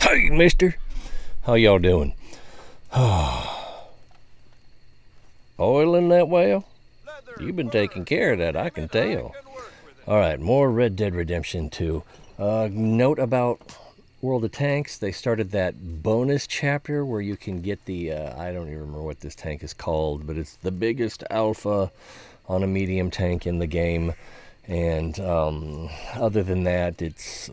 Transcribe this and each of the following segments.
Hey, mister. How y'all doing? Oiling that whale? You've been taking care of that, I can tell. Alright, more Red Dead Redemption 2. Note about World of Tanks, they started that bonus chapter where you can get the, I don't even remember what this tank is called, but it's the biggest alpha on a medium tank in the game. And other than that, it's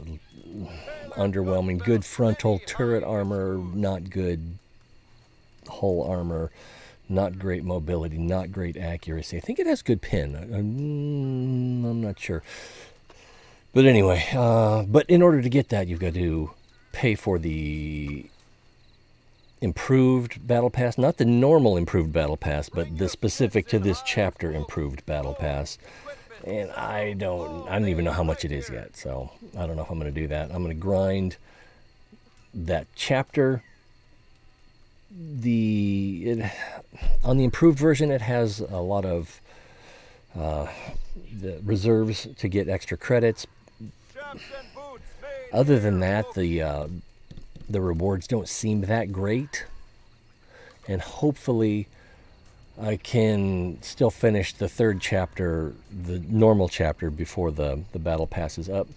underwhelming. Good frontal turret armor, not good hull armor, not great mobility, not great accuracy. I think it has good pin. I'm not sure. But anyway, but in order to get that, you've got to pay for the improved battle pass, not the normal improved battle pass, but the specific to this chapter improved battle pass. And I don't even know how much it is yet, so I don't know if I'm going to do that. I'm going to grind that chapter. On the improved version, it has a lot of the reserves to get extra credits. Other than that, the rewards don't seem that great, and hopefully I can still finish the third chapter, the normal chapter, before the battle pass is up.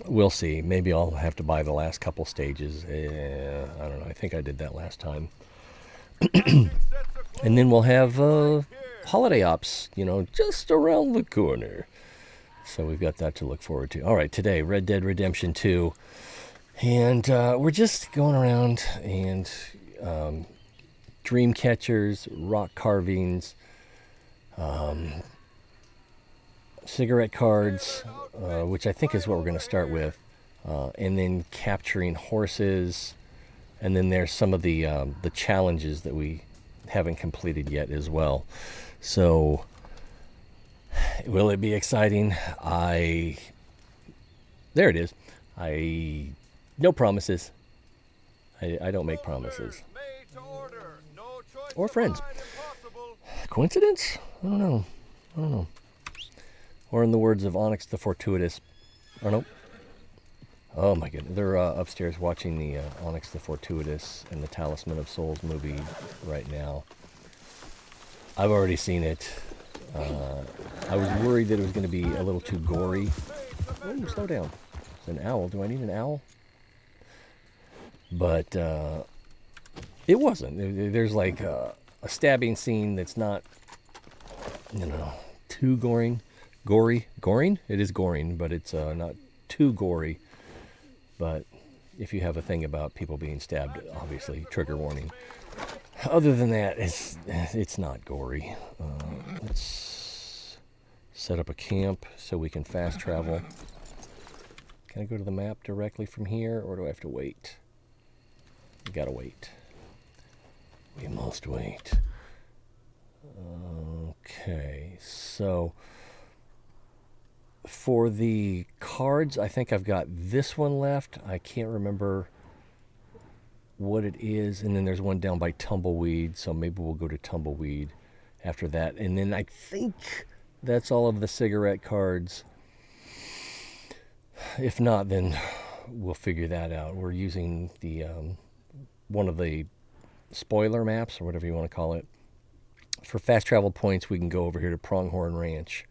We'll see. Maybe I'll have to buy the last couple stages. I don't know. I think I did that last time. And then we'll have holiday ops, just around the corner. So we've got that to look forward to. All right, today, Red Dead Redemption 2. And we're just going around and dream catchers, rock carvings, cigarette cards, which I think is what we're going to start with, and then capturing horses, and then there's some of the challenges that we haven't completed yet as well. So, will it be exciting? There it is. No promises. I don't make promises. Or friends. Coincidence? I don't know. Or in the words of Onyx the Fortuitous. Or no. Oh my goodness. They're upstairs watching the Onyx the Fortuitous and the Talisman of Souls movie right now. I've already seen it. I was worried that it was going to be a little too gory. Oh, slow down. It's an owl. Do I need an owl? But it wasn't. There's like a stabbing scene that's not, too goring. Goring? It is goring, but it's not too gory. But if you have a thing about people being stabbed, obviously, trigger warning. Other than that, it's not gory. Let's set up a camp so we can fast travel. Can I go to the map directly from here, or do I have to wait? We gotta wait. We must wait. Okay, so for the cards, I think I've got this one left. I can't remember what it is. And then there's one down by Tumbleweed, so maybe we'll go to Tumbleweed after that. And then I think that's all of the cigarette cards. If not, then we'll figure that out. We're using the one of the spoiler maps, or whatever you want to call it. For fast travel points, we can go over here to Pronghorn Ranch,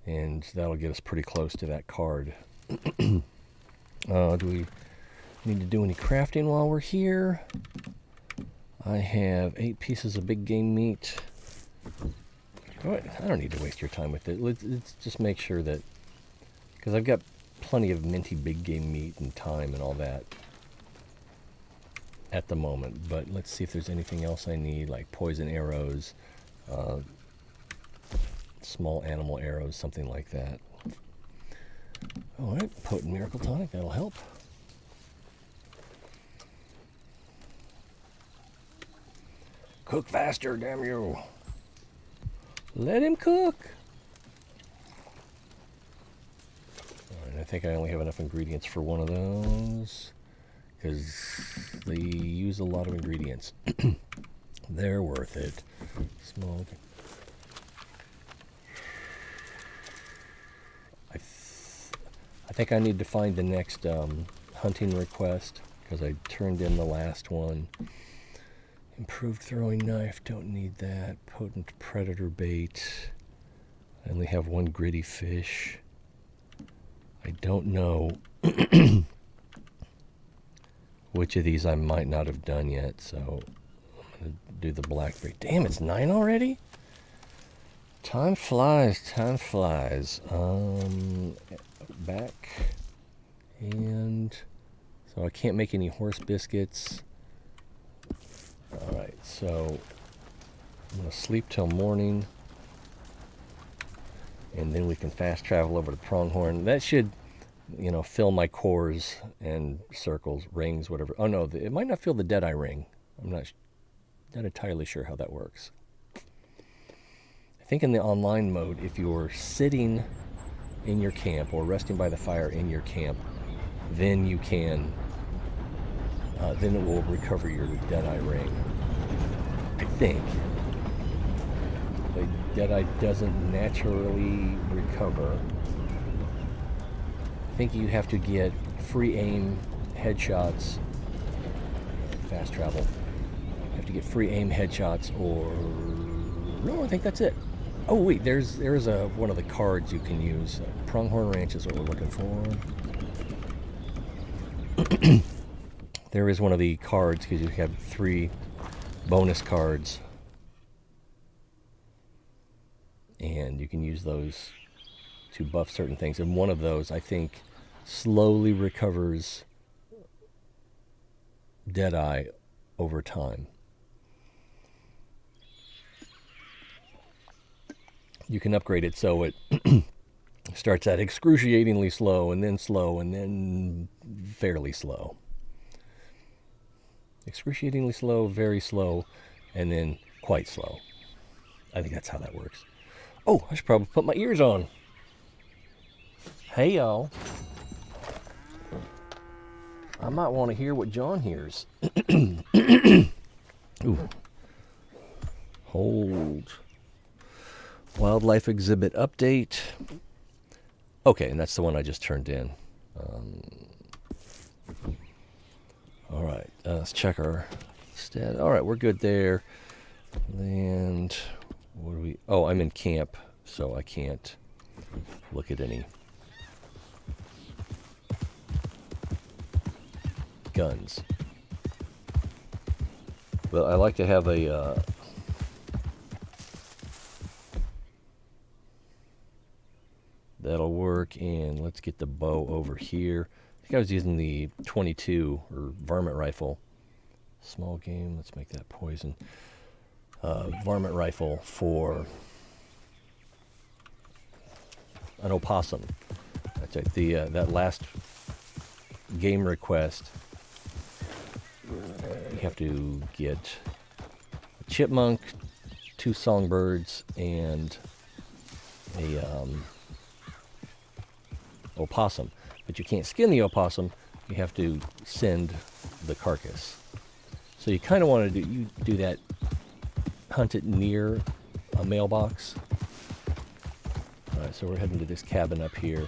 and that'll get us pretty close to that card. Do we need to do any crafting while we're here? I have 8 pieces of big game meat. I don't need to waste your time with it. Let's just make sure that, because I've got plenty of minty big game meat and time and all that at the moment. But let's see if there's anything else I need, like poison arrows, small animal arrows, something like that. All right, potent miracle tonic, that'll help. Cook faster, damn you. Let him cook. All right, I think I only have enough ingredients for one of those, because they use a lot of ingredients. They're worth it. Small. I think I need to find the next hunting request because I turned in the last one. Improved throwing knife, don't need that. Potent predator bait. I only have one gritty fish. I don't know which of these I might not have done yet, so I'm going to do the blackberry. Damn, it's 9 already? Time flies, time flies. Back. And so I can't make any horse biscuits. Alright, so I'm going to sleep till morning. And then we can fast travel over to Pronghorn. That should, you know, fill my cores and circles, rings, whatever. Oh no, it might not fill the Deadeye ring. I'm not entirely sure how that works. I think in the online mode, if you're sitting in your camp or resting by the fire in your camp, then you can, then it will recover your Deadeye ring. I think. The Deadeye doesn't naturally recover. I think you have to get free aim headshots. Fast travel. You have to get free aim headshots, or no, I think that's it. Oh wait, there's one of the cards you can use. Pronghorn Ranch is what we're looking for. There is one of the cards because you have 3 bonus cards, and you can use those to buff certain things. And one of those, I think, slowly recovers Deadeye over time. You can upgrade it so it starts at excruciatingly slow, and then fairly slow. Excruciatingly slow, very slow, and then quite slow. I think that's how that works. Oh, I should probably put my ears on. Hey, y'all. I might want to hear what John hears. Ooh. Hold. Wildlife exhibit update. Okay, and that's the one I just turned in. All right, let's check our stat. All right, we're good there. And what do we? Oh, I'm in camp, so I can't look at any guns. But I like to have a that'll work. And let's get the bow over here. I think I was using the 22 or varmint rifle. Small game, let's make that poison. Varmint rifle for an opossum. That's right. That last game request, you have to get a chipmunk, 2 songbirds, and a opossum. But you can't skin the opossum. You have to send the carcass. So you kind of want to do that. Hunt it near a mailbox. All right, so we're heading to this cabin up here.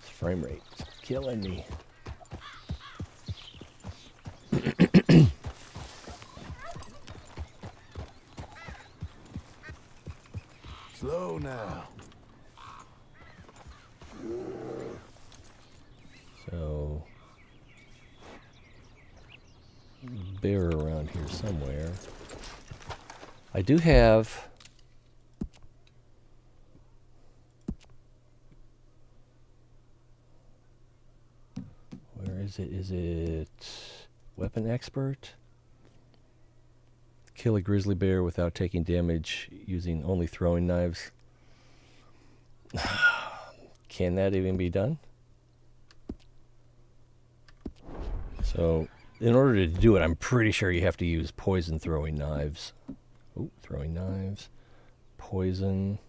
This frame rate is killing me. Slow now. So, bear around here somewhere. I do have where is it? Is it weapon expert? Kill a grizzly bear without taking damage using only throwing knives. Can that even be done? So, in order to do it, I'm pretty sure you have to use poison throwing knives. Oh, throwing knives. Poison.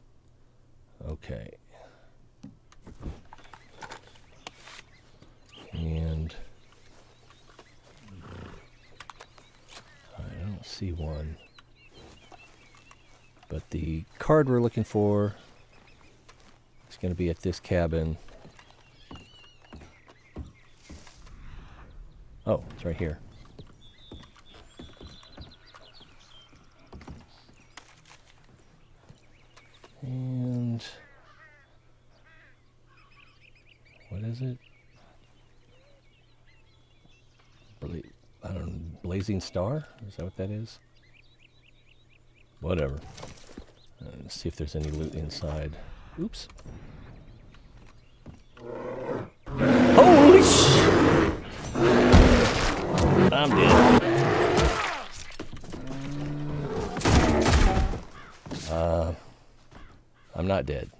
Okay. And I don't see one. But the card we're looking for is going to be at this cabin. right here. And what is it? I don't know, Blazing Star? Is that what that is? Whatever. Let's see if there's any loot inside. Oops. Holy sh! I'm dead. I'm not dead.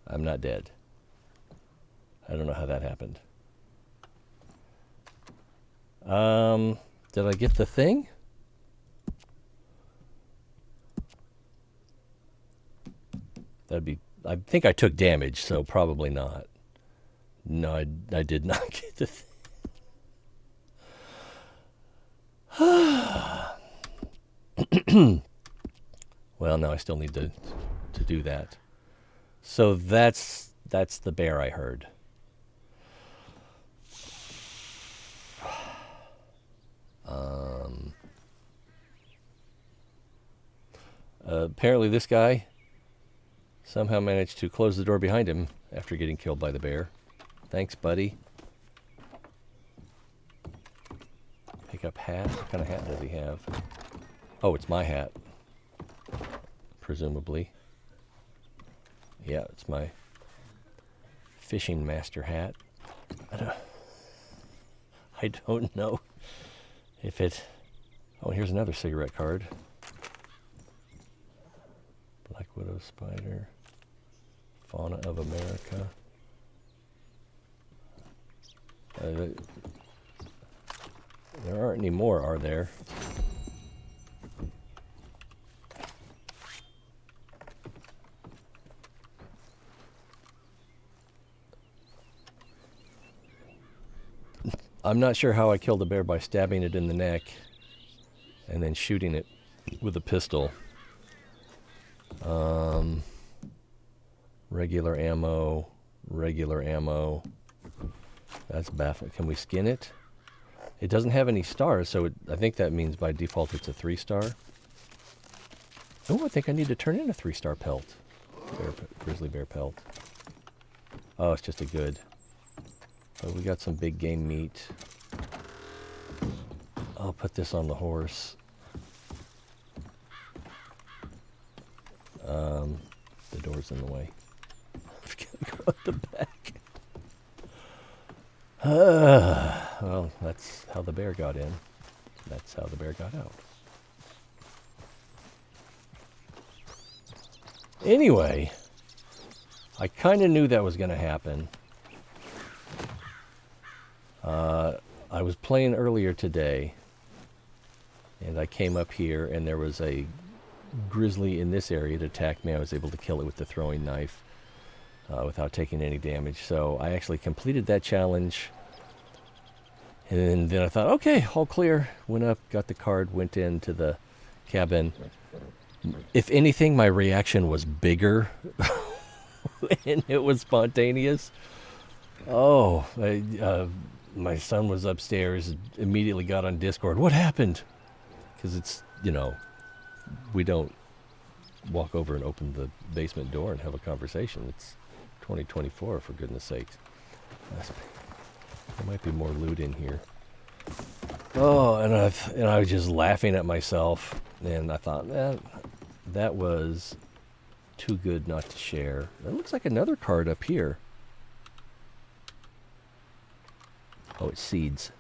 I'm not dead. I don't know how that happened. Did I get the thing? I think I took damage, so probably not. No, I did not get the thing. Well, no, I still need to do that. So that's the bear I heard. Apparently this guy somehow managed to close the door behind him after getting killed by the bear. Thanks, buddy. Pick up hat. What kind of hat does he have? Oh, it's my hat. Presumably. Yeah, it's my fishing master hat. I don't know if it... Oh, here's another cigarette card. Black Widow Spider. Fauna of America. There aren't any more, are there? I'm not sure how I killed the bear by stabbing it in the neck and then shooting it with a pistol. Regular ammo. That's baffling. Can we skin it? It doesn't have any stars, so I think that means by default it's a 3-star. Oh, I think I need to turn in a 3-star pelt. Grizzly bear pelt. Oh, it's just a good. Oh, we got some big game meat. I'll put this on the horse. The door's in the way. I've got to go at the back. Well, that's how the bear got in. That's how the bear got out. Anyway, I kind of knew that was going to happen. I was playing earlier today, and I came up here, and there was a grizzly in this area that attacked me. I was able to kill it with the throwing knife without taking any damage. So I actually completed that challenge, and then I thought, okay, all clear. Went up, got the card, went into the cabin. If anything, my reaction was bigger, and it was spontaneous. Oh, my son was upstairs, immediately got on Discord. What happened? Because it's, we don't walk over and open the basement door and have a conversation. It's 2024, for goodness sakes. There might be more loot in here. Oh, and I was just laughing at myself, and I thought, that was too good not to share. That looks like another card up here. Oh, it's seeds.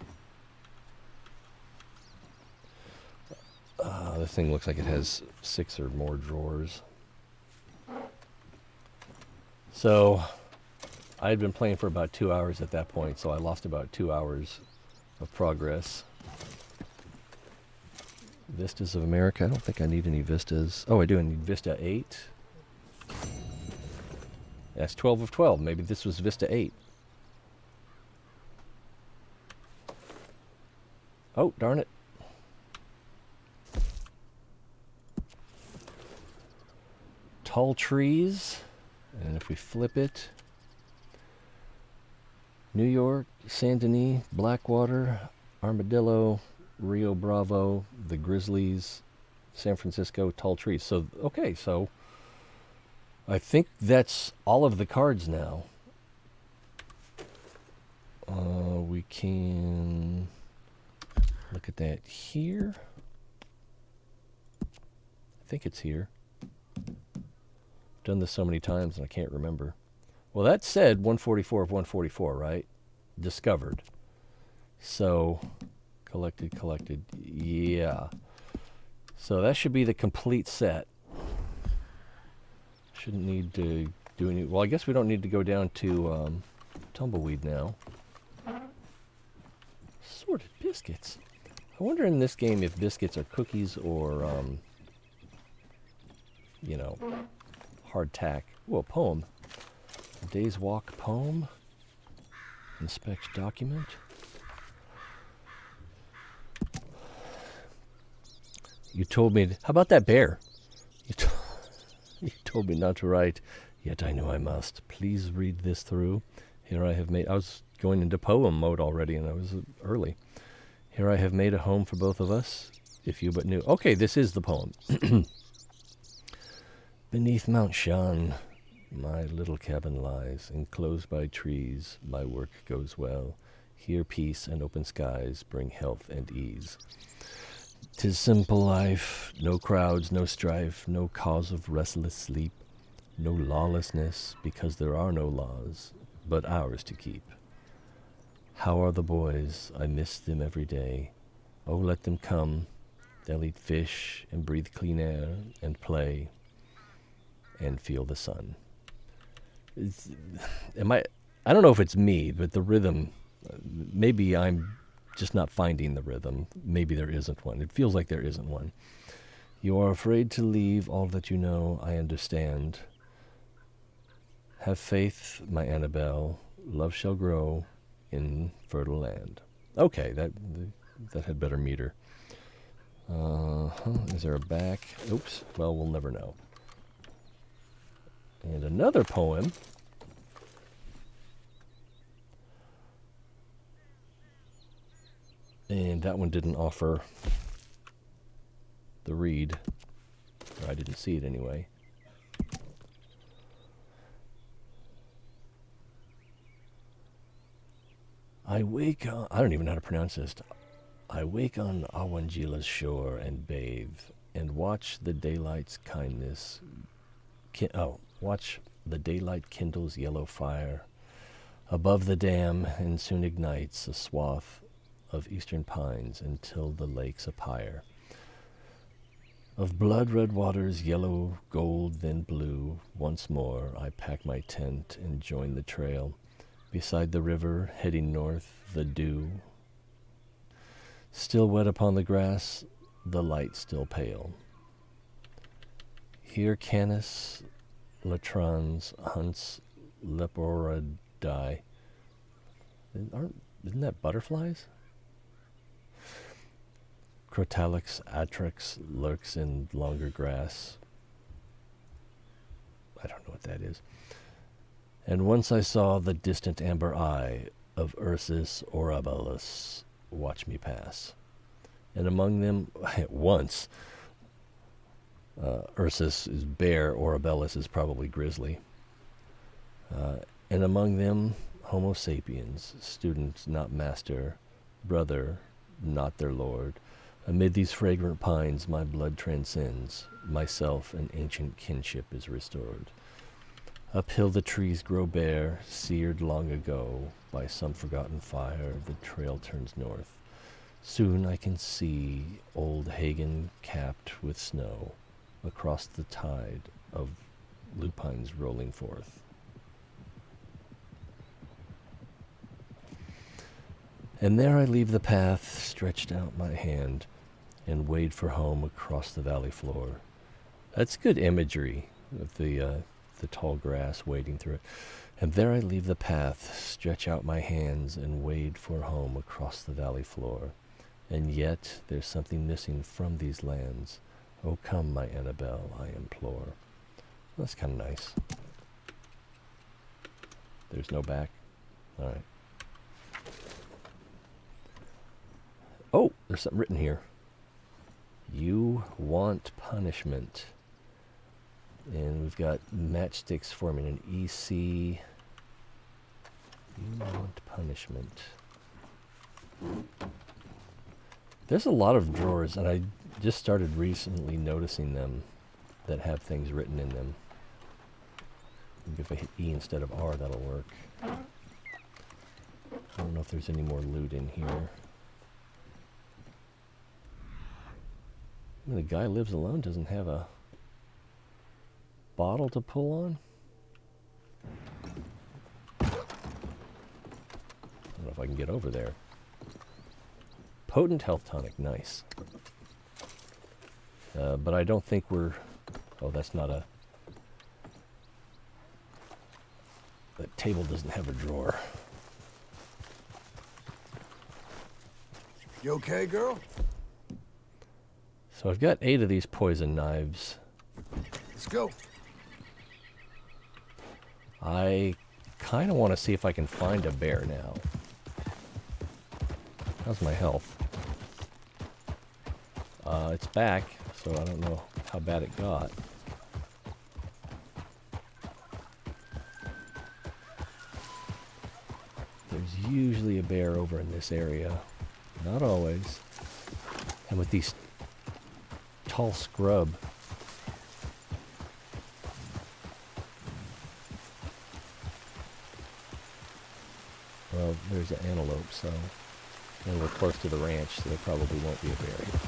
This thing looks like it has 6 or more drawers. So, I had been playing for about 2 hours at that point, so I lost about 2 hours of progress. Vistas of America. I don't think I need any vistas. Oh, I do. I need Vista 8. That's 12 of 12. Maybe this was Vista 8. Oh, darn it. Tall trees. And if we flip it, New York, Saint Denis, Blackwater, Armadillo, Rio Bravo, the Grizzlies, San Francisco, Tall Trees. So, okay, so I think that's all of the cards now. We can look at that here. I think it's here. Done this so many times and I can't remember. Well, that said 144 of 144, right? Discovered. So, collected. Yeah. So that should be the complete set. Shouldn't need to do any... Well, I guess we don't need to go down to Tumbleweed now. Sorted biscuits. I wonder in this game if biscuits are cookies or, you know, hardtack. Ooh, a poem. A day's walk poem. Inspect document. You told me... How about that bear? You told me not to write, yet I know I must. Please read this through. Here I have made... I was going into poem mode already, and I was early. Here I have made a home for both of us, if you but knew. Okay, this is the poem. Beneath Mount Shan, my little cabin lies, enclosed by trees. My work goes well. Here peace and open skies bring health and ease. 'Tis simple life, no crowds, no strife, no cause of restless sleep, no lawlessness, because there are no laws, but ours to keep. How are the boys? I miss them every day. Oh, let them come. They'll eat fish and breathe clean air and play and feel the sun. I don't know if it's me, but the rhythm, maybe I'm just not finding the rhythm. Maybe there isn't one. It feels like there isn't one. You are afraid to leave all that you know, I understand. Have faith, my Annabelle. Love shall grow in fertile land. Okay, that had better meter. Is there a back? Oops. Well, we'll never know. And another poem. And that one didn't offer the read. Or I didn't see it anyway. I wake on... I don't even know how to pronounce this. I wake on Awangila's shore and bathe and watch the daylight's kindness... watch the daylight kindles yellow fire above the dam and soon ignites a swath of eastern pines until the lake's a pyre of blood-red waters, yellow, gold, then blue. Once more I pack my tent and join the trail. Beside the river, heading north, the dew still wet upon the grass, the light still pale. Here Canis latrans hunts leporidae. Isn't that butterflies? Crotalix atrix lurks in longer grass. I don't know what that is. And once I saw the distant amber eye of Ursus orabilis watch me pass. And among them, once, Ursus is bear, orabilis is probably grizzly. And among them, Homo sapiens, student, not master, brother, not their lord. Amid these fragrant pines my blood transcends, myself an ancient kinship is restored. Uphill the trees grow bare, seared long ago by some forgotten fire, the trail turns north. Soon I can see old Hagen capped with snow across the tide of lupines rolling forth. And there I leave the path, stretched out my hand, and wade for home across the valley floor. That's good imagery of the tall grass wading through it. And there I leave the path, stretch out my hands, and wade for home across the valley floor. And yet there's something missing from these lands. Oh, come, my Annabelle, I implore. That's kind of nice. There's no back. All right. Oh, there's something written here. You want punishment. And we've got matchsticks forming an EC. You want punishment. There's a lot of drawers, and I just started recently noticing them that have things written in them. Maybe if I hit E instead of R, that'll work. I don't know if there's any more loot in here. I mean, the guy lives alone, doesn't have a bottle to pull on. I don't know if I can get over there. Potent health tonic, nice. But I don't think we're... Oh, that's not a... That table doesn't have a drawer. You okay, girl? So I've got 8 of these poison knives. Let's go. I kind of want to see if I can find a bear now. How's my health? It's back, so I don't know how bad it got. There's usually a bear over in this area. Not always. And with these tall scrub. Well, there's an antelope, so... And we're close to the ranch, so there probably won't be a bear here.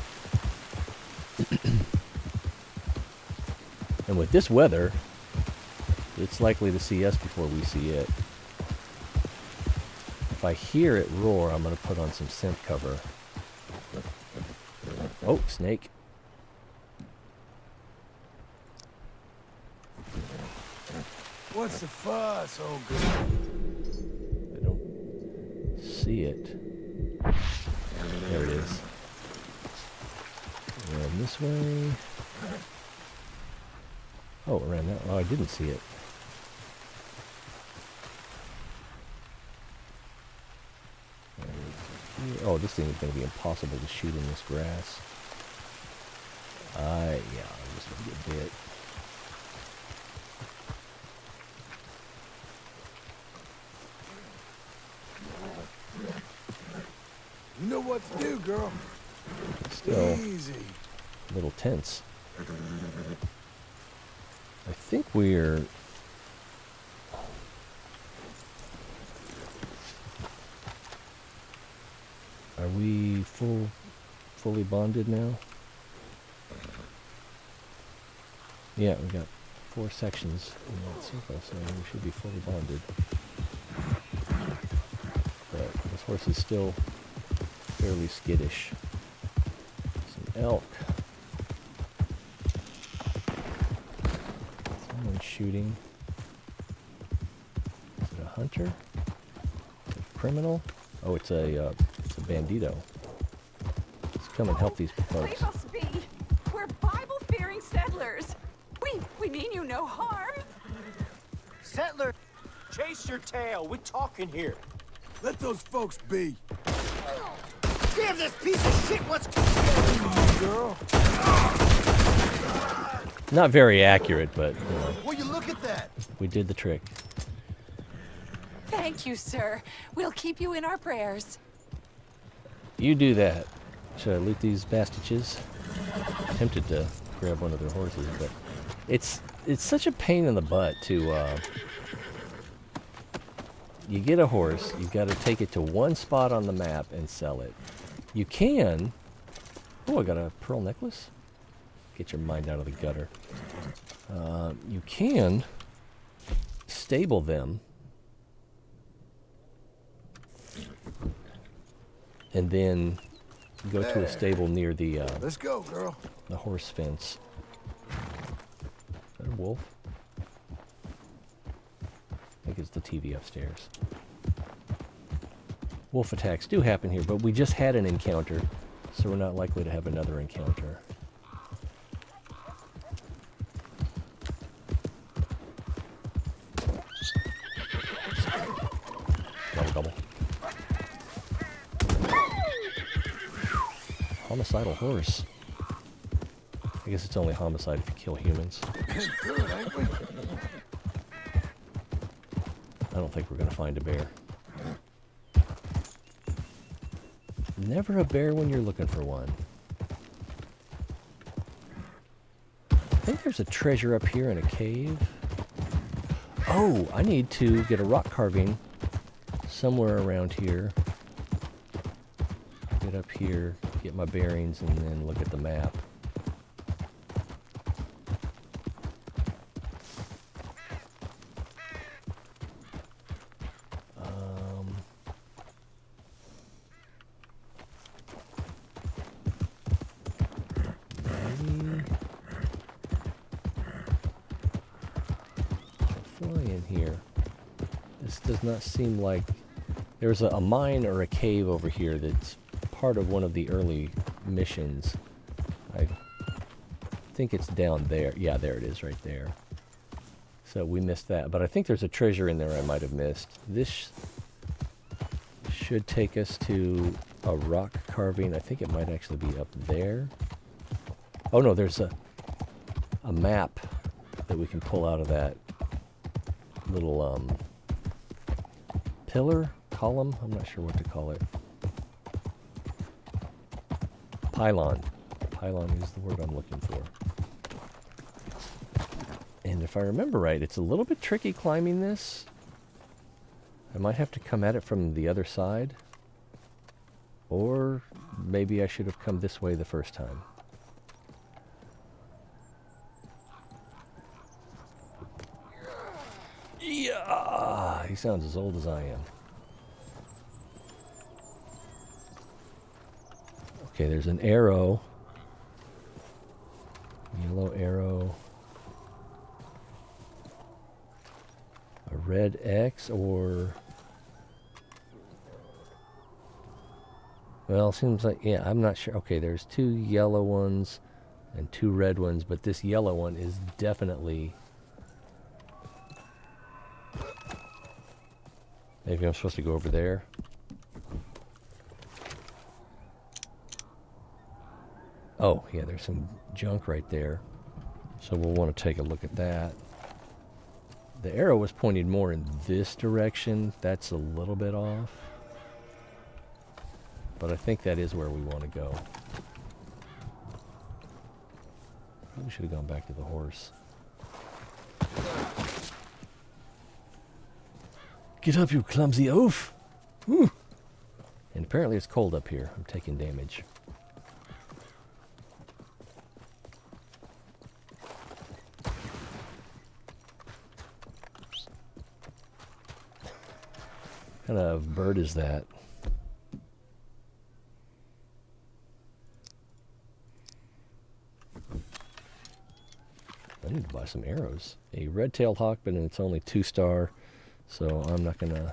And with this weather, it's likely to see us before we see it. If I hear it roar, I'm going to put on some scent cover. Oh, snake. What's the fuss, old girl? I don't see it. There it is. And this way. Oh, around that. Oh, I didn't see it. Oh, this thing is going to be impossible to shoot in this grass. Yeah, I'm just going to get bit. You know what to do, girl. Still Easy. a little tense. I think we're... Are we fully bonded now? Yeah, we got 4 sections in that circle, so we should be fully bonded. But this horse is still fairly skittish. Some elk. Someone's shooting. Is it a hunter? Is it a criminal? Oh, it's a bandito. Let's come and help these folks. Leave us be. We're Bible-fearing settlers. We mean you no harm. Settler, chase your tail. We're talking here. Let those folks be. Give this piece of shit what's Girl. Not very accurate, but you know, Will you look at that? we did the trick. Thank you, sir. We'll keep you in our prayers. You do that. Should I loot these bastages? Tempted to grab one of their horses, but it's such a pain in the butt to you get a horse, you've got to take it to one spot on the map and sell it. You can... Oh, I got a pearl necklace. Get your mind out of the gutter. You can stable them and then go to a stable near the Let's go, girl. horse fence. Is that a wolf? I think it's the TV upstairs. Wolf attacks do happen here, but we just had an encounter, so we're not likely to have another encounter. Homicidal horse. I guess it's only homicide if you kill humans. Good, ain't we? I don't think we're going to find a bear. Never a bear when you're looking for one. I think there's a treasure up here in a cave. Oh, I need to get a rock carving somewhere around here. Get up here, get my bearings, and then look at the map. Maybe fly in here. This does not seem like there's a mine or a cave over here that's part of one of the early missions. I think it's down there. Yeah, there it is right there. So we missed that. But I think there's a treasure in there I might have missed. This should take us to a rock carving. I think it might actually be up there. Oh no, there's a map that we can pull out of that little pillar, column, I'm not sure what to call it. Pylon. Pylon is the word I'm looking for. And if I remember right, it's a little bit tricky climbing this. I might have to come at it from the other side. Or maybe I should have come this way the first time. Yeah, he sounds as old as I am. Okay, there's an arrow. Yellow arrow. A red X or... Well, seems like, yeah, I'm not sure. Okay, there's 2 yellow ones and 2 red ones, but this yellow one is definitely... Maybe I'm supposed to go over there. Oh, yeah, there's some junk right there. So we'll want to take a look at that. The arrow was pointed more in this direction. That's a little bit off. But I think that is where we want to go. We should have gone back to the horse. Get up, you clumsy oaf! Whew. And apparently it's cold up here. I'm taking damage. What kind of bird is that? I need to buy some arrows. A red-tailed hawk, but it's only 2-star, so I'm not gonna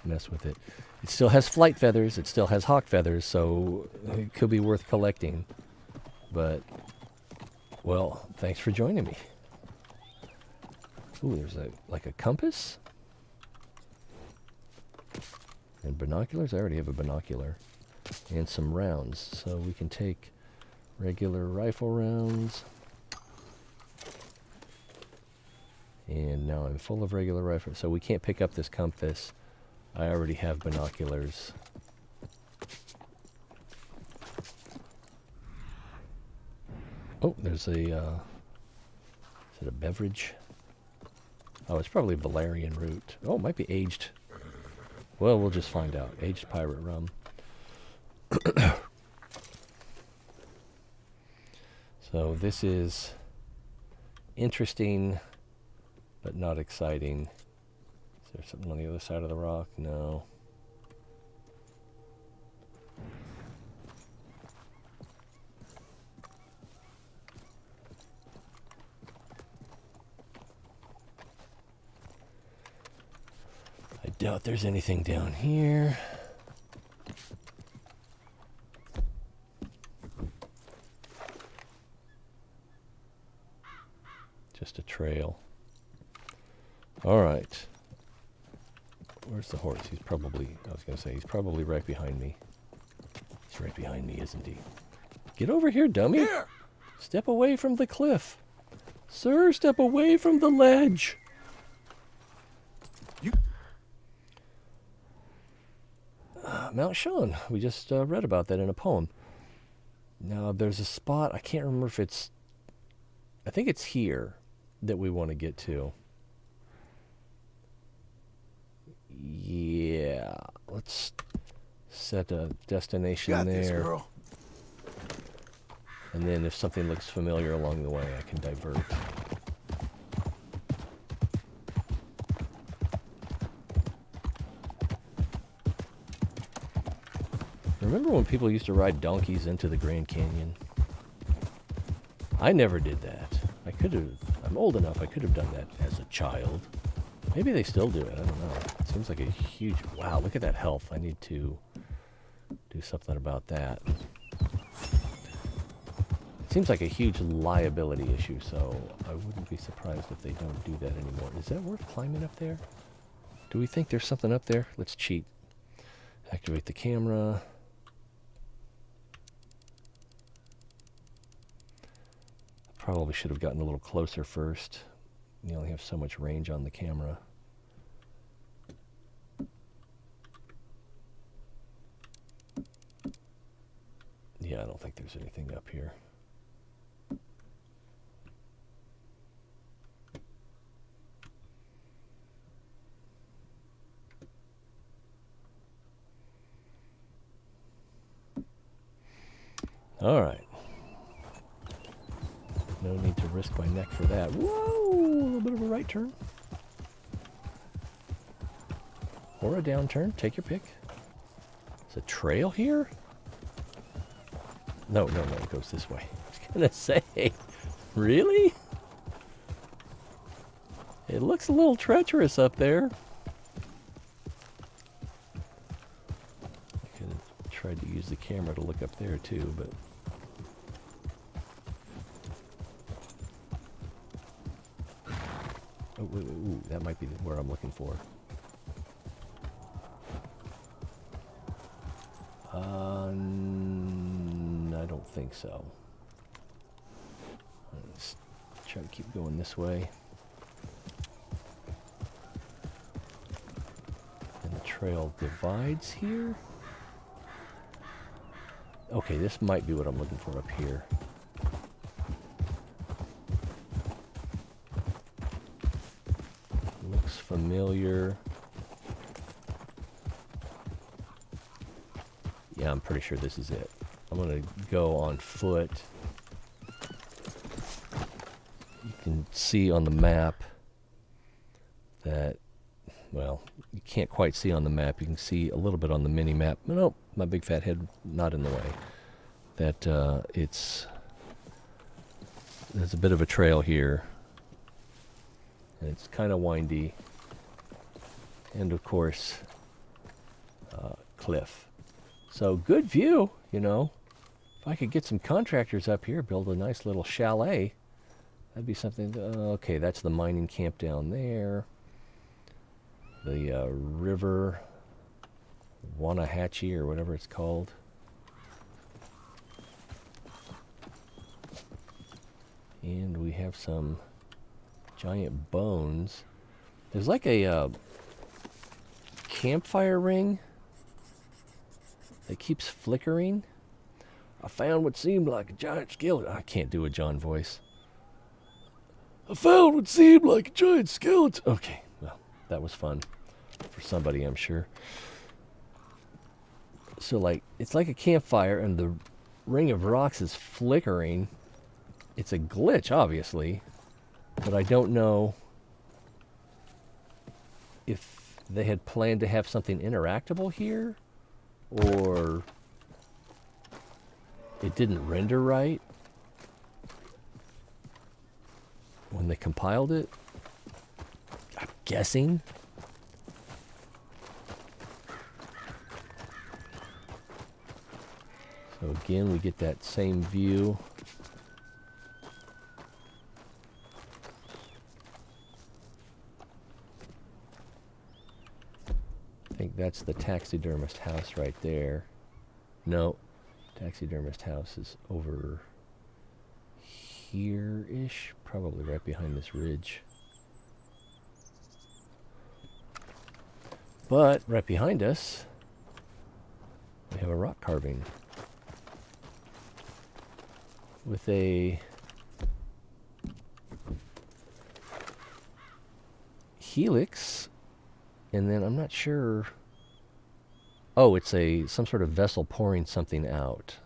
mess with it. It still has flight feathers, it still has hawk feathers, so it could be worth collecting. But, well, thanks for joining me. Ooh, there's like a compass? And binoculars? I already have a binocular. And some rounds, so we can take regular rifle rounds. And now I'm full of regular rifles, so we can't pick up this compass. I already have binoculars. Oh, there's a, is it a beverage? Oh, it's probably Valerian root. Oh, it might be aged. Well, we'll just find out. Aged pirate rum. So this is interesting, but not exciting. Is there something on the other side of the rock? No. I doubt there's anything down here. Just a trail. All right. Where's the horse? He's probably, I was going to say, he's probably right behind me. He's right behind me, isn't he? Get over here, dummy. Here! Step away from the cliff. Sir, step away from the ledge. You... Mount Sean. We just read about that in a poem. Now, there's a spot. I can't remember if it's... I think it's here that we want to get to. Yeah. Let's set a destination Got there. this, girl. And then if something looks familiar along the way, I can divert. Remember when people used to ride donkeys into the Grand Canyon? I never did that. I could have. I'm old enough. I could have done that as a child. Maybe they still do it. I don't know. It seems like a huge... Wow, look at that health. I need to do something about that. It seems like a huge liability issue, so I wouldn't be surprised if they don't do that anymore. Is that worth climbing up there? Do we think there's something up there? Let's cheat. Activate the camera. Probably should have gotten a little closer first. You only have so much range on the camera. Yeah, I don't think there's anything up here. All right. No need to risk my neck for that. Whoa! A little bit of a right turn. Or a down turn. Take your pick. Is a trail here? No, it goes this way. I was gonna say, really? It looks a little treacherous up there. I could have tried to use the camera to look up there too, but... Oh, ooh, that might be where I'm looking for. I don't think so. Let's try to keep going this way. And the trail divides here. Okay, this might be what I'm looking for up here. Looks familiar. Yeah, I'm pretty sure this is it. I'm going to go on foot. You can see on the map that, well, you can't quite see on the map. You can see a little bit on the mini map. Nope, my big fat head not in the way. That there's a bit of a trail here. And it's kind of windy. And of course, cliff. So good view, you know. If I could get some contractors up here, build a nice little chalet, that'd be something. Okay, that's the mining camp down there. The river Wanahatchee or whatever it's called. And we have some giant bones. There's like a campfire ring that keeps flickering. I found what seemed like a giant skeleton. I can't do a John voice. I found what seemed like a giant skeleton. Okay, well, that was fun for somebody, I'm sure. So, like, it's like a campfire, and the ring of rocks is flickering. It's a glitch, obviously, but I don't know if they had planned to have something interactable here, or it didn't render right when they compiled it. I'm guessing. So again, we get that same view. I think that's the taxidermist house right there. No, Taxidermist house is over here-ish, probably right behind this ridge. But right behind us, we have a rock carving with a helix, and then I'm not sure. Oh, it's some sort of vessel pouring something out.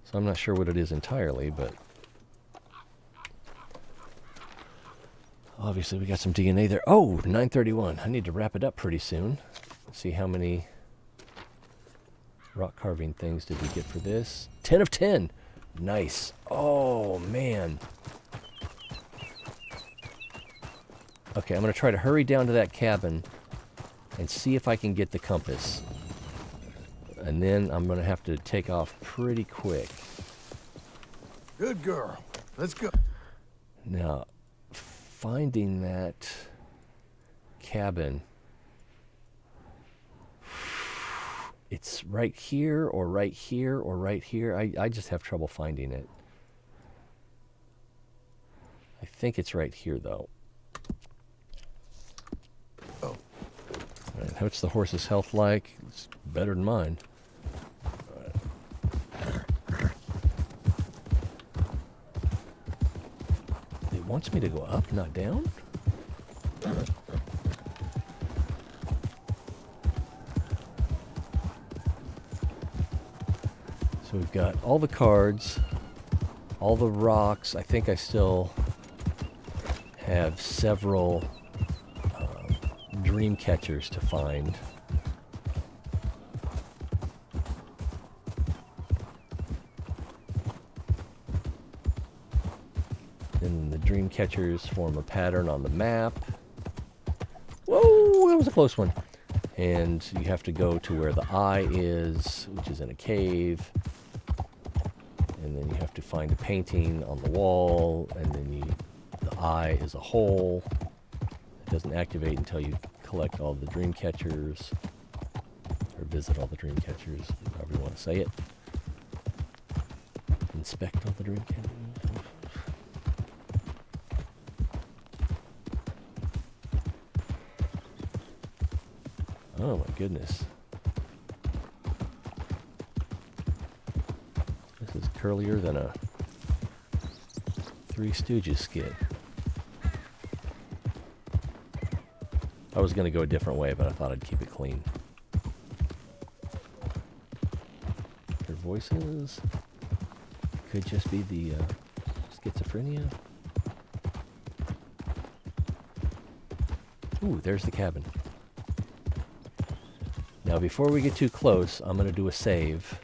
So I'm not sure what it is entirely, but obviously we got some DNA there. Oh, 9:31. I need to wrap it up pretty soon. Let's see how many rock carving things did we get for this. 10 of 10. Nice. Oh, man. Okay, I'm going to try to hurry down to that cabin and see if I can get the compass. And then I'm going to have to take off pretty quick. Good girl. Let's go. Now, finding that cabin, it's right here or right here or right here. I just have trouble finding it. I think it's right here, though. Oh. Right, what's the horse's health like? It's better than mine. It wants me to go up, not down? So we've got all the cards, all the rocks. I think I still have several dream catchers to find. Then the dream catchers form a pattern on the map. Whoa, that was a close one. And you have to go to where the eye is, which is in a cave. And then you have to find a painting on the wall, and then the eye is a hole. It doesn't activate until you collect all the dream catchers, or visit all the dream catchers, however you want to say it. Inspect all the dream catchers. Oh my goodness. This is curlier than a Three Stooges skit. I was going to go a different way, but I thought I'd keep it clean. Their voices could just be the schizophrenia. Ooh, there's the cabin. Now, before we get too close, I'm going to do a save.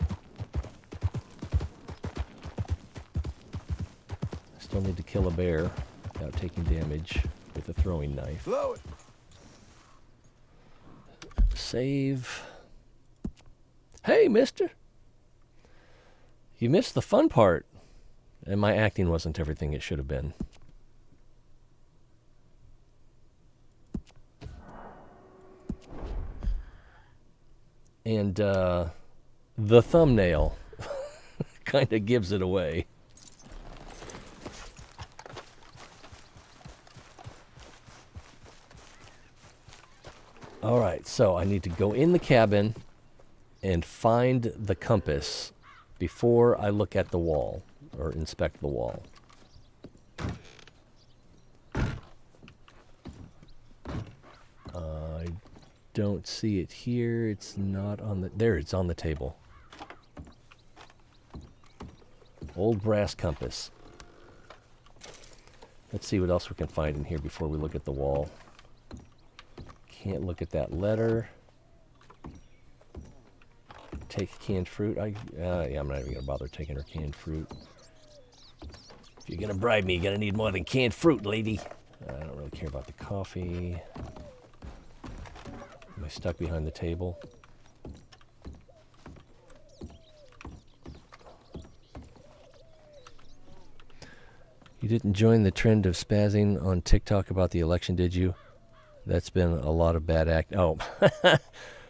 I still need to kill a bear without taking damage with a throwing knife. Blow it. Save. Hey, mister. You missed the fun part. And my acting wasn't everything it should have been. And the thumbnail kind of gives it away. All right, so I need to go in the cabin and find the compass before I look at the wall or inspect the wall. I don't see it here. It's not on the... There, it's on the table. Old brass compass. Let's see what else we can find in here before we look at the wall. Can't look at that letter. Take canned fruit. Yeah, I'm not even going to bother taking her canned fruit. If you're going to bribe me, you're going to need more than canned fruit, lady. I don't really care about the coffee. Am I stuck behind the table? You didn't join the trend of spazzing on TikTok about the election, did you? That's been a lot of bad act. Oh,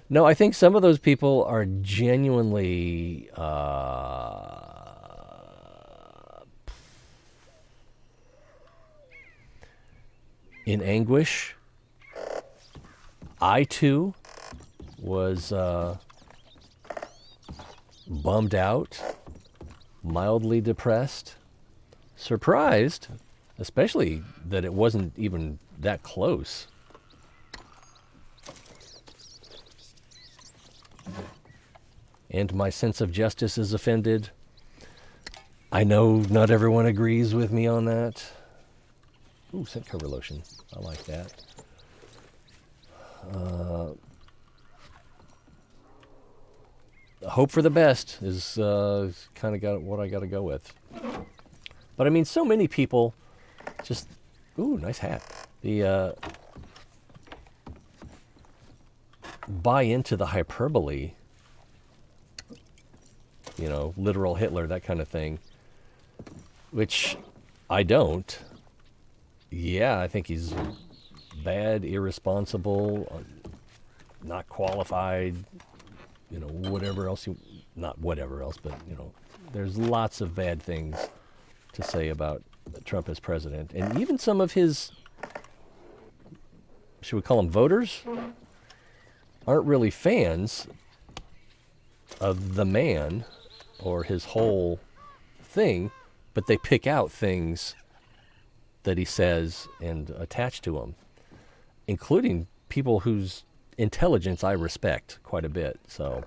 No, I think some of those people are genuinely in anguish. I, too, was bummed out, mildly depressed, surprised, especially that it wasn't even that close. And my sense of justice is offended. I know not everyone agrees with me on that. Ooh, scent cover lotion. I like that. Hope for the best is kind of got what I got to go with. But I mean, so many people just, ooh, nice hat. Buy into the hyperbole, you know, literal Hitler, that kind of thing, which I don't. Yeah, I think he's bad, irresponsible, not qualified, you know, whatever else not whatever else, but, you know, there's lots of bad things to say about Trump as president. And even some of his, should we call them voters, aren't really fans of the man or his whole thing, but they pick out things that he says and attach to him, including people whose intelligence I respect quite a bit. So,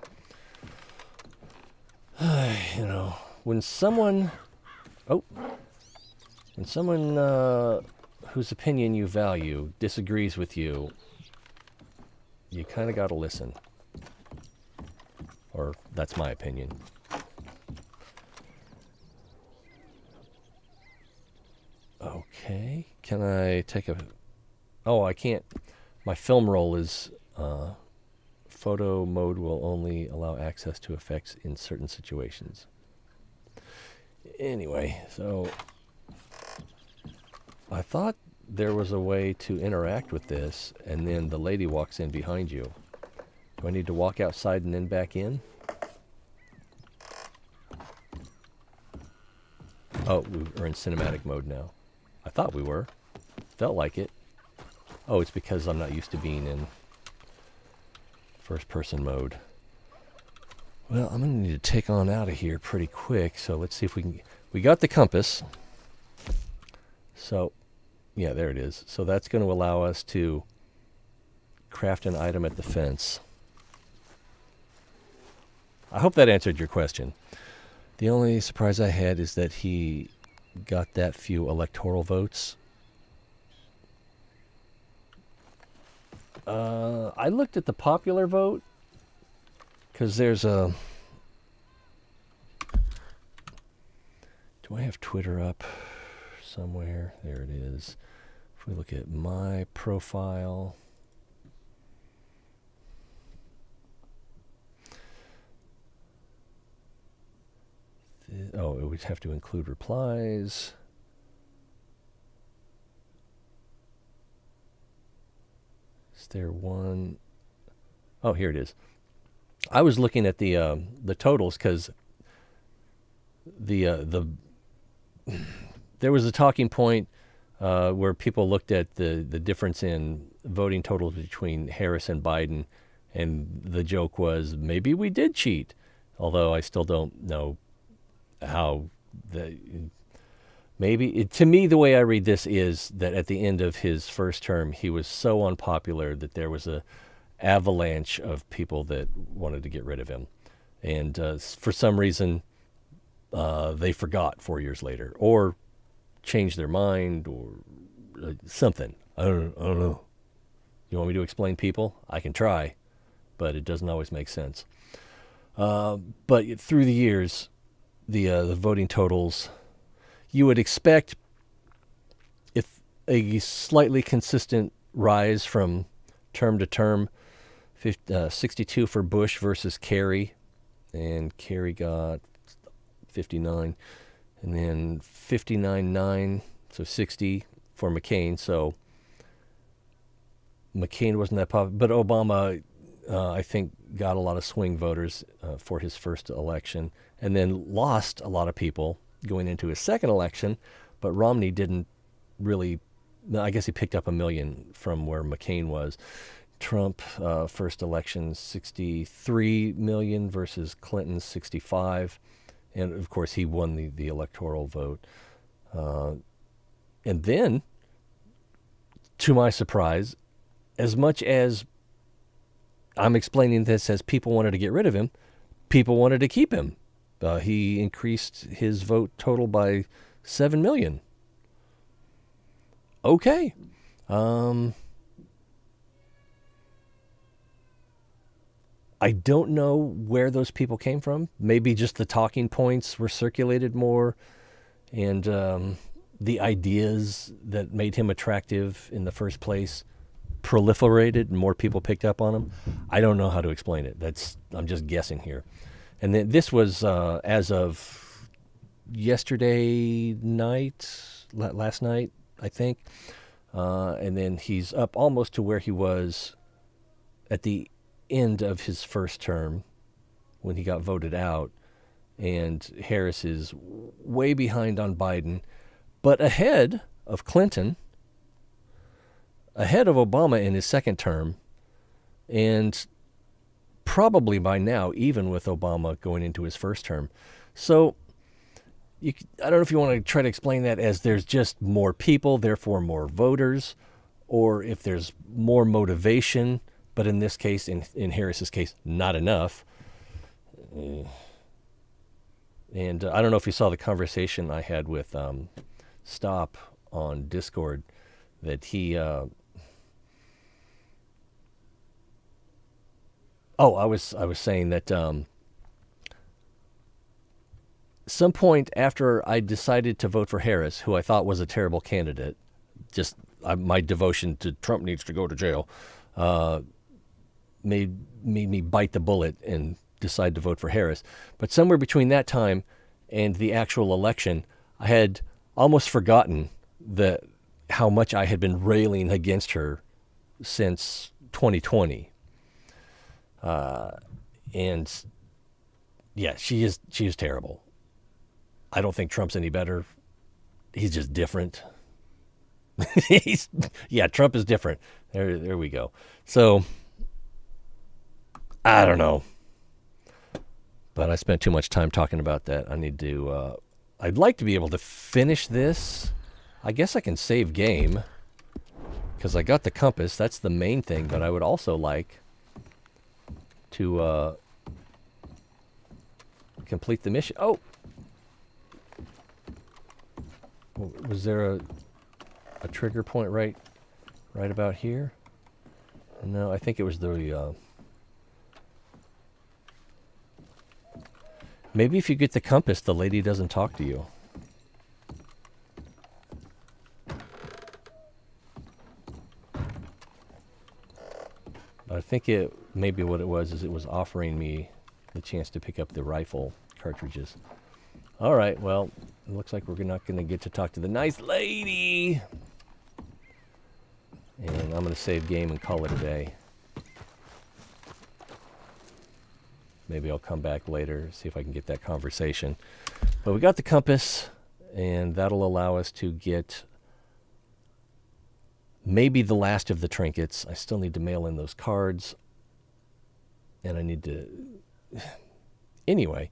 you know, when someone whose opinion you value disagrees with you, you kind of got to listen. Or that's my opinion. Okay, can I take a... Oh, I can't. My film roll is... photo mode will only allow access to effects in certain situations. Anyway, so... I thought there was a way to interact with this, and then the lady walks in behind you. Do I need to walk outside and then back in? Oh, we're in cinematic mode now. I thought we were. Felt like it. Oh, it's because I'm not used to being in first-person mode. Well, I'm going to need to take on out of here pretty quick, so let's see if we can... We got the compass. So, yeah, there it is. So that's going to allow us to craft an item at the fence. I hope that answered your question. The only surprise I had is that he got that few electoral votes. I looked at the popular vote because there's a... Do I have Twitter up somewhere? There it is. If we look at my profile... Oh, it would have to include replies. Is there one? Oh, here it is. I was looking at the totals because there was a talking point where people looked at the difference in voting totals between Harris and Biden, and the joke was maybe we did cheat, although I still don't know how to me, the way I read this is that at the end of his first term, he was so unpopular that there was a avalanche of people that wanted to get rid of him. And for some reason, they forgot 4 years later or changed their mind or something. I don't know. You want me to explain people? I can try, but it doesn't always make sense. But through the years, the voting totals, you would expect if a slightly consistent rise from term to term, 62 for Bush versus Kerry, and Kerry got 59, and then 59.9, so 60 for McCain. So McCain wasn't that popular, but Obama I think, got a lot of swing voters for his first election, and then lost a lot of people going into his second election. But Romney didn't really. I guess he picked up 1 million from where McCain was. Trump, first election, 63 million versus Clinton's 65. And, of course, he won the electoral vote. And then, to my surprise, as much as I'm explaining this as people wanted to get rid of him, people wanted to keep him. He increased his vote total by 7 million. Okay. I don't know where those people came from. Maybe just the talking points were circulated more, and the ideas that made him attractive in the first place proliferated and more people picked up on him. I don't know how to explain it. I'm just guessing here. And then this was as of yesterday night, last night, I think. And then he's up almost to where he was at the end of his first term when he got voted out. And Harris is way behind on Biden, but ahead of Clinton, ahead of Obama in his second term, and probably by now, even with Obama going into his first term. So I don't know if you want to try to explain that as there's just more people, therefore more voters, or if there's more motivation, but in this case, in Harris's case, not enough. And I don't know if you saw the conversation I had with Stop on Discord, that he... I was saying that some point after I decided to vote for Harris, who I thought was a terrible candidate, my devotion to Trump needs to go to jail, made me bite the bullet and decide to vote for Harris. But somewhere between that time and the actual election, I had almost forgotten how much I had been railing against her since 2020. And yeah, she is terrible. I don't think Trump's any better. He's just different. Trump is different. There we go. So I don't know, but I spent too much time talking about that. I need to, I'd like to be able to finish this. I guess I can save game because I got the compass. That's the main thing, but I would also like to complete the mission. Oh, was there a trigger point right about here? No, I think it was the maybe if you get the compass, the lady doesn't talk to you. I think maybe what it was is it was offering me the chance to pick up the rifle cartridges. All right, well, it looks like we're not going to get to talk to the nice lady. And I'm going to save game and call it a day. Maybe I'll come back later, see if I can get that conversation. But we got the compass, and that'll allow us to get maybe the last of the trinkets. I still need to mail in those cards. And I need to... Anyway.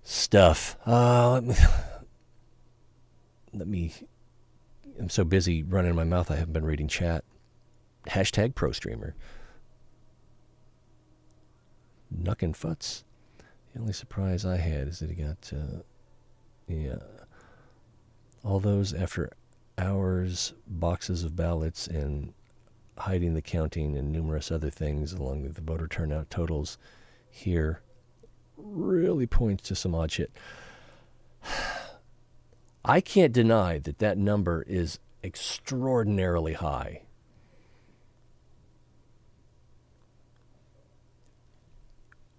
Stuff. Let me... I'm so busy running my mouth, I haven't been reading chat. Hashtag ProStreamer. Knuckin' Futs. The only surprise I had is that he got... all those after hours, boxes of ballots, and hiding the counting and numerous other things along with the voter turnout totals here really points to some odd shit. I can't deny that number is extraordinarily high.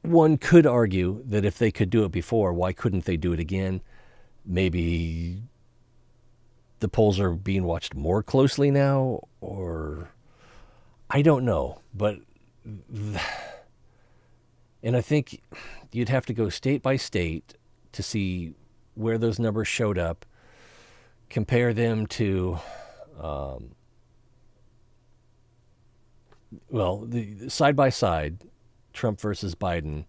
One could argue that if they could do it before, why couldn't they do it again? Maybe the polls are being watched more closely now, or I don't know. But And I think you'd have to go state by state to see where those numbers showed up, compare them to, the side by side, Trump versus Biden,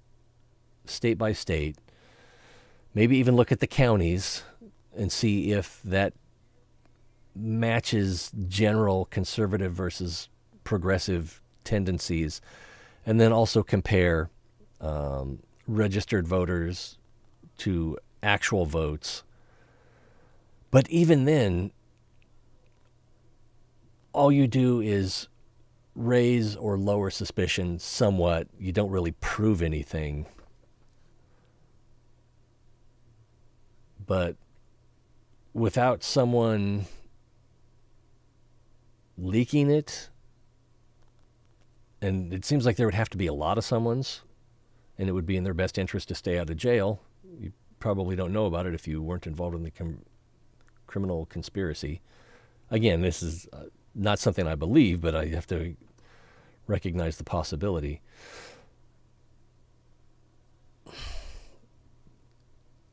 state by state, maybe even look at the counties and see if that matches general conservative versus progressive tendencies, and then also compare registered voters to actual votes. But even then, all you do is raise or lower suspicion somewhat. You don't really prove anything. But without someone leaking it, and it seems like there would have to be a lot of someone's, and it would be in their best interest to stay out of jail. You probably don't know about it if you weren't involved in the criminal conspiracy. Again, this is not something I believe, but I have to recognize the possibility.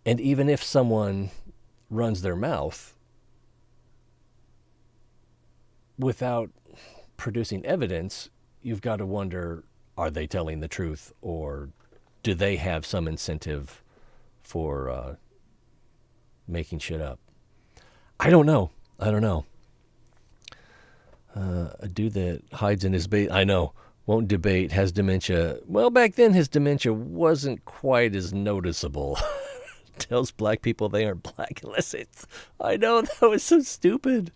And even if someone runs their mouth without producing evidence, you've got to wonder, are they telling the truth, or do they have some incentive for making shit up? I don't know. A dude that hides in his I know, won't debate, has dementia. Well, back then his dementia wasn't quite as noticeable. Tells black people they aren't black unless it's... I know, that was so stupid.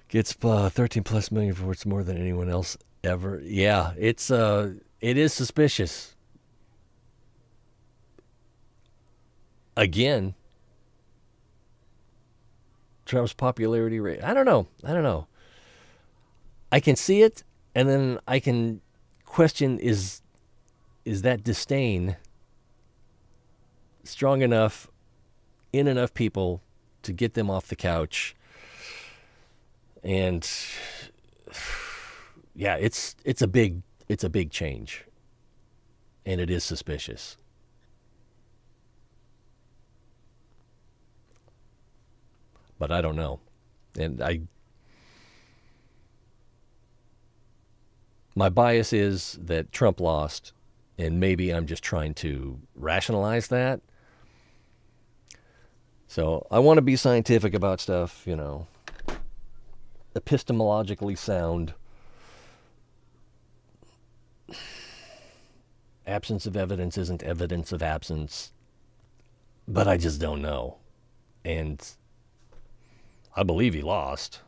Gets 13 plus million votes more than anyone else ever. Yeah, it is suspicious. Again, Trump's popularity rate. I don't know. I can see it, and then I can question, is that disdain strong enough in enough people to get them off the couch? And yeah, it's a big change, and it is suspicious. But I don't know. And my bias is that Trump lost, and maybe I'm just trying to rationalize that. So I want to be scientific about stuff, epistemologically sound. Absence of evidence isn't evidence of absence. But I just don't know. And I believe he lost.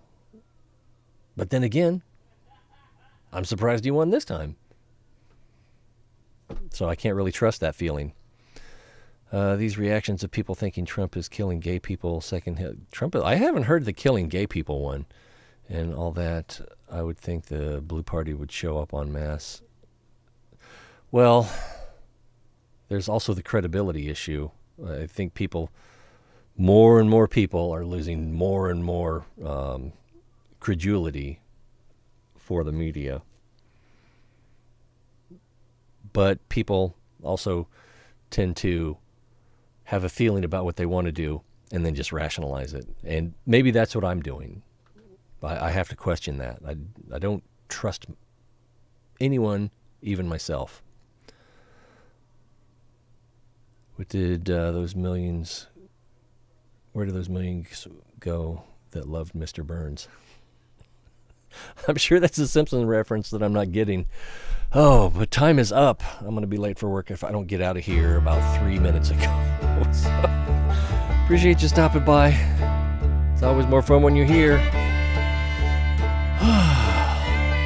But then again, I'm surprised he won this time. So I can't really trust that feeling. These reactions of people thinking Trump is killing gay people, Trump, I haven't heard the killing gay people one and all that. I would think the Blue Party would show up en masse. Well, there's also the credibility issue. I think more and more people are losing more and more credulity for the media. But people also tend to have a feeling about what they want to do and then just rationalize it. And maybe that's what I'm doing. I have to question that. I don't trust anyone, even myself. What did those millions... Where did those millions go that loved Mr. Burns? I'm sure that's a Simpsons reference that I'm not getting. Oh, but time is up. I'm going to be late for work if I don't get out of here about 3 minutes ago. So, appreciate you stopping by. It's always more fun when you're here.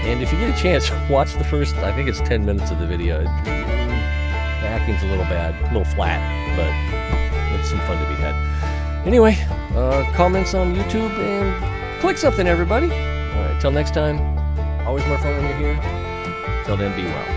And if you get a chance, watch the first, I think it's 10 minutes of the video. The acting's a little bad, a little flat, but it's some fun to be had. Anyway, comments on YouTube and click something, everybody. All right, till next time, always more fun when you're here. Till then, be well.